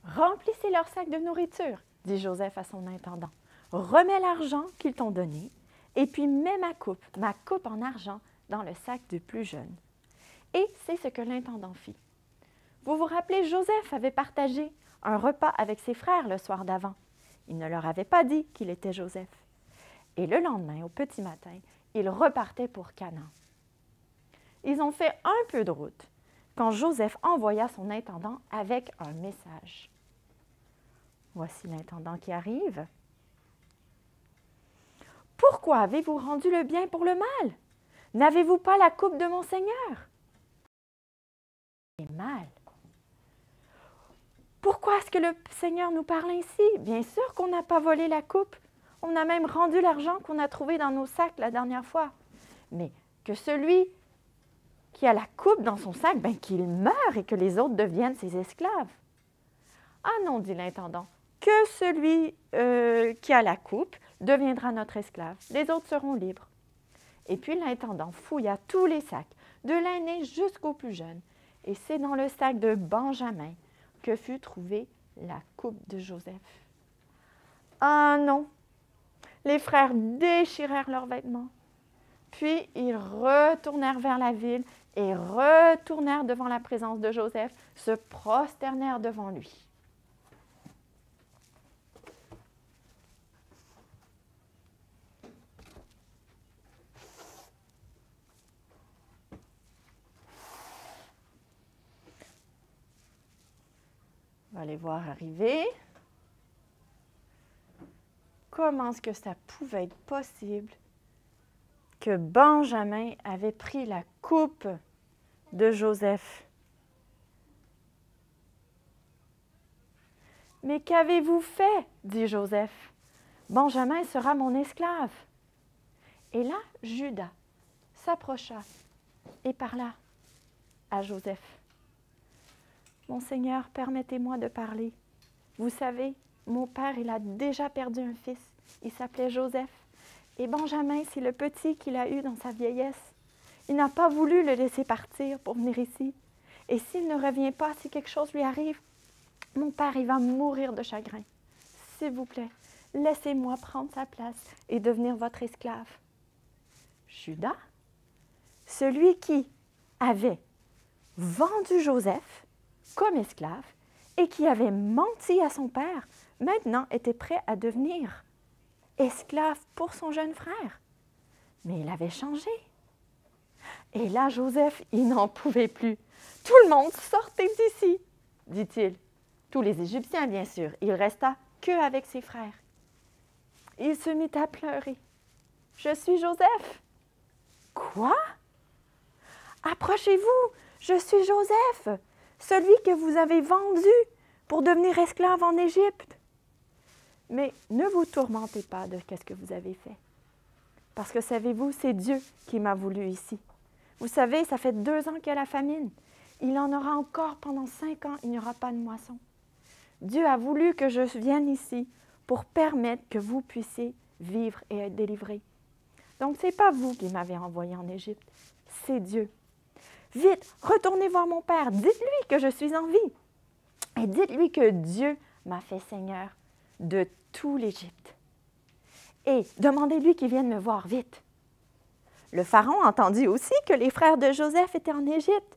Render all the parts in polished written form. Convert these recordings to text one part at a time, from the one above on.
Remplissez leur sac de nourriture, dit Joseph à son intendant. Remets l'argent qu'ils t'ont donné, et puis mets ma coupe en argent, dans le sac du plus jeune. Et c'est ce que l'intendant fit. Vous vous rappelez, Joseph avait partagé un repas avec ses frères le soir d'avant. Il ne leur avait pas dit qu'il était Joseph. Et le lendemain, au petit matin, ils repartaient pour Canaan. Ils ont fait un peu de route quand Joseph envoya son intendant avec un message. Voici l'intendant qui arrive. « Pourquoi avez-vous rendu le bien pour le mal? N'avez-vous pas la coupe de mon Seigneur? » Et mal. Pourquoi est-ce que le Seigneur nous parle ainsi? Bien sûr qu'on n'a pas volé la coupe. On a même rendu l'argent qu'on a trouvé dans nos sacs la dernière fois. Mais que celui qui a la coupe dans son sac, ben qu'il meure et que les autres deviennent ses esclaves. Ah non, dit l'intendant, que celui qui a la coupe deviendra notre esclave. Les autres seront libres. Et puis l'intendant fouilla tous les sacs, de l'aîné jusqu'au plus jeune. Et c'est dans le sac de Benjamin que fut trouvée la coupe de Joseph. Ah non! Les frères déchirèrent leurs vêtements. Puis ils retournèrent vers la ville et retournèrent devant la présence de Joseph, se prosternèrent devant lui. On va les voir arriver. Comment est-ce que ça pouvait être possible que Benjamin avait pris la coupe de Joseph? « Mais qu'avez-vous fait? » dit Joseph. « Benjamin sera mon esclave. » Et là, Judas s'approcha et parla à Joseph. « Mon Seigneur, permettez-moi de parler. Vous savez, mon père, il a déjà perdu un fils. Il s'appelait Joseph. Et Benjamin, c'est le petit qu'il a eu dans sa vieillesse. Il n'a pas voulu le laisser partir pour venir ici. Et s'il ne revient pas, si quelque chose lui arrive, mon père, il va mourir de chagrin. S'il vous plaît, laissez-moi prendre sa place et devenir votre esclave. » Judas, celui qui avait vendu Joseph comme esclave et qui avait menti à son père, maintenant était prêt à devenir esclave pour son jeune frère. Mais il avait changé. Et là, Joseph, il n'en pouvait plus. « Tout le monde, sortez d'ici !» dit-il. Tous les Égyptiens, bien sûr. Il resta qu'avec ses frères. Il se mit à pleurer. « Je suis Joseph. »« Quoi? Approchez-vous, je suis Joseph, celui que vous avez vendu pour devenir esclave en Égypte. » Mais ne vous tourmentez pas de ce que vous avez fait. Parce que, savez-vous, c'est Dieu qui m'a voulu ici. Vous savez, ça fait 2 ans qu'il y a la famine. Il en aura encore pendant 5 ans, il n'y aura pas de moisson. Dieu a voulu que je vienne ici pour permettre que vous puissiez vivre et être délivrés. Donc, ce n'est pas vous qui m'avez envoyé en Égypte, c'est Dieu. Vite, retournez voir mon père, dites-lui que je suis en vie. Et dites-lui que Dieu m'a fait Seigneur de tout l'Égypte. Et demandez-lui qu'il vienne me voir vite. Le Pharaon entendit aussi que les frères de Joseph étaient en Égypte.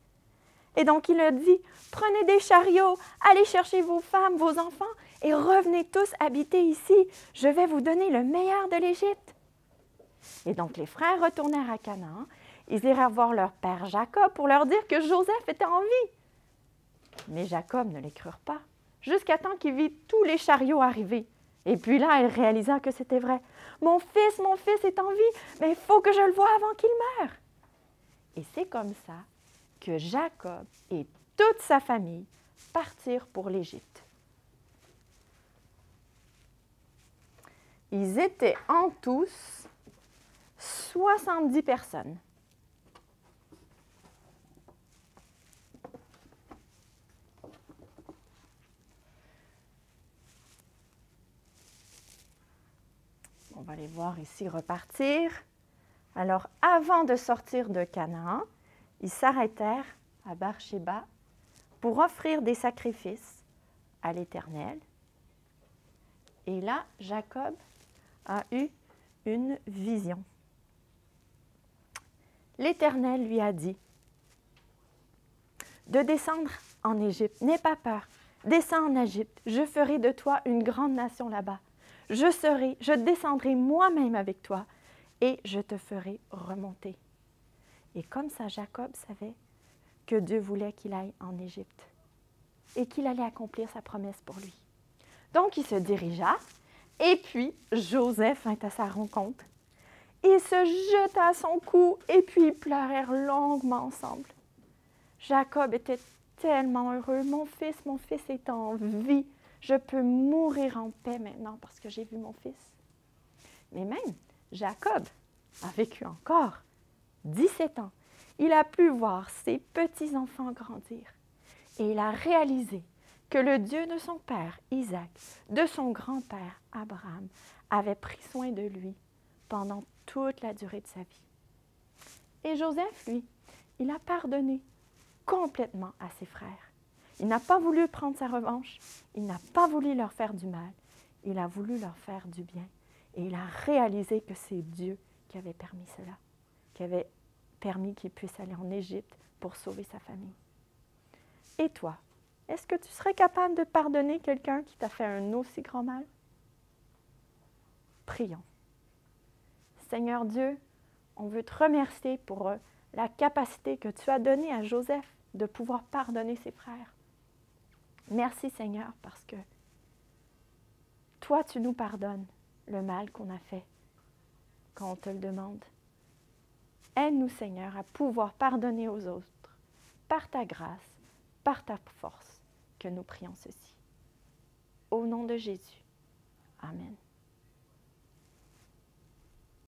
Et donc il a dit, prenez des chariots, allez chercher vos femmes, vos enfants, et revenez tous habiter ici. Je vais vous donner le meilleur de l'Égypte. Et donc les frères retournèrent à Canaan. Ils irent voir leur père Jacob pour leur dire que Joseph était en vie. Mais Jacob ne les crurent pas, jusqu'à temps qu'il vit tous les chariots arriver. Et puis là, il réalisa que c'était vrai. « Mon fils est en vie, mais il faut que je le voie avant qu'il meure. » Et c'est comme ça que Jacob et toute sa famille partirent pour l'Égypte. Ils étaient en tous 70 personnes. On va les voir ici repartir. Alors, avant de sortir de Canaan, ils s'arrêtèrent à Beersheba pour offrir des sacrifices à l'Éternel. Et là, Jacob a eu une vision. L'Éternel lui a dit de descendre en Égypte. N'aie pas peur. Descends en Égypte. Je ferai de toi une grande nation là-bas. Je descendrai moi-même avec toi et je te ferai remonter. Et comme ça, Jacob savait que Dieu voulait qu'il aille en Égypte et qu'il allait accomplir sa promesse pour lui. Donc, il se dirigea et puis Joseph vint à sa rencontre. Ils se jeta à son cou et puis ils pleurèrent longuement ensemble. Jacob était tellement heureux. Mon fils est en vie. Je peux mourir en paix maintenant parce que j'ai vu mon fils. Mais même Jacob a vécu encore 17 ans. Il a pu voir ses petits-enfants grandir. Et il a réalisé que le Dieu de son père Isaac, de son grand-père Abraham, avait pris soin de lui pendant toute la durée de sa vie. Et Joseph, lui, il a pardonné complètement à ses frères. Il n'a pas voulu prendre sa revanche, il n'a pas voulu leur faire du mal, il a voulu leur faire du bien. Et il a réalisé que c'est Dieu qui avait permis cela, qui avait permis qu'il puisse aller en Égypte pour sauver sa famille. Et toi, est-ce que tu serais capable de pardonner quelqu'un qui t'a fait un aussi grand mal? Prions. Seigneur Dieu, on veut te remercier pour la capacité que tu as donnée à Joseph de pouvoir pardonner ses frères. Merci Seigneur parce que toi, tu nous pardonnes le mal qu'on a fait quand on te le demande. Aide-nous Seigneur à pouvoir pardonner aux autres par ta grâce, par ta force que nous prions ceci. Au nom de Jésus. Amen.